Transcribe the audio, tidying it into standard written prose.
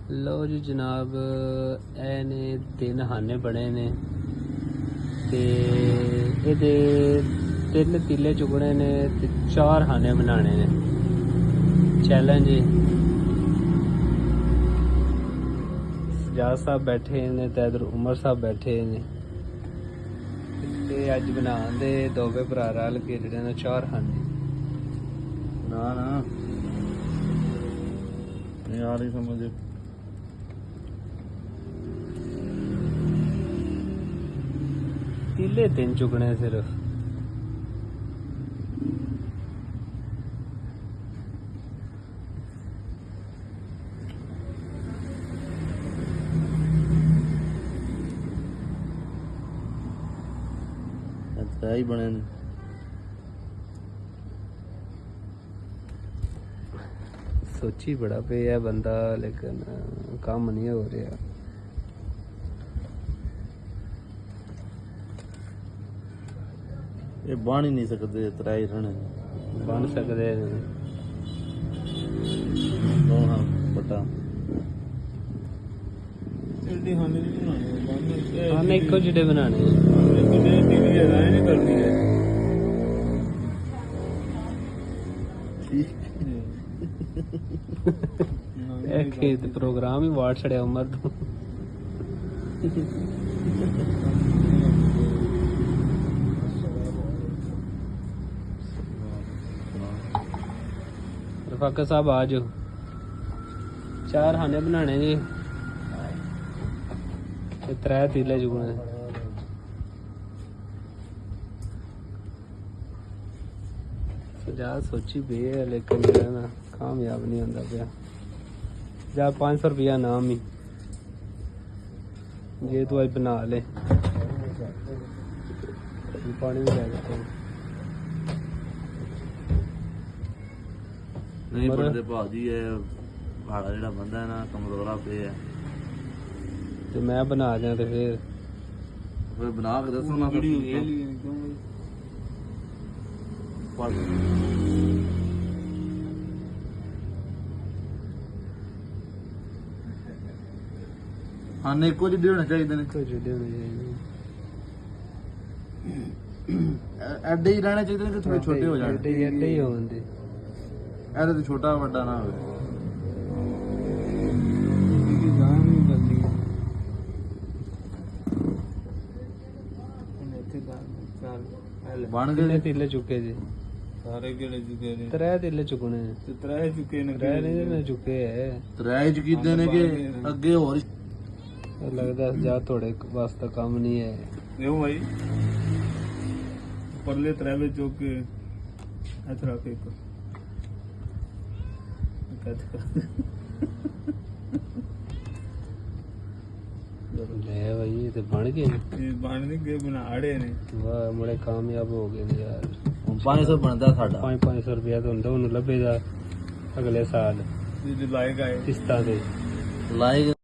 लो जी जनाब, ए ने 3 हाने बने ने ते एदे 3 तीले चुगने ने ते 4 हाने बनाने ने। चैलेंज सजाद साहब बैठे ने ते इधर उमर साहब बैठे ने ते अज बनान दे दोवे भरा रल के जेह्ड़े ने 4 हाने। ना ना नहीं आ रही समझ। तीले 3 चुगने सिर्फ। अच्छा ही बने ने। सोची बड़ा पे है बंदा लेकिन काम नहीं हो रहा। ये बन ही नहीं सकते, त्राई रहने बन सकते दो हाँ बटा हाँ इको जिडे बनाने खेत प्रोग्राम ही वाट छड़िया उमर तो रफाका साहब आ जाओ, 4 हाने बनाने जी ते 3 तीले चुगने। सजाद सोची पे है लेकिन ना कामयाब नहीं होता पाया। जा 500 रुपया नाम ही जे तू अज बना ले। पानी भी लै नहीं पढ़ते भाजी है भाड़ा जेड़ा बंदा है ना कमजोरा पे है तो मैं बना दिया तो फिर बना के दसो ना हाँ ने कुछ भी होने चाहिए ने कुछ वीडियो नहीं एडे ही रहने चाहिए कि थोड़े छोटे हो जाए एडे ही होंगे ऐसे तो छोटा बड़ा ना हो। बन गए तीले चुके जी सारे केड़े चुके ने 3 तीले चुकने ते 3 चुके ने 3 नहीं चुके है 3 चुकीदे ने के अगे और लगता जा थोड़े वास्ते काम नहीं है यो भाई परले 3 वे चुके इधर आके ले भाई ये तो बन गए बन नहीं गए बना आड़े ने वाह मुड़े कामयाब हो गए यार। 500 बनता साडा 500 रुपया तो ਹੁੰਦਾ ਉਹਨੂੰ ਲੱਭੇਗਾ ਅਗਲੇ ਸਾਲ जो लाएगा ਕਿਸ਼ਤਾਂ ਦੇ लाएगा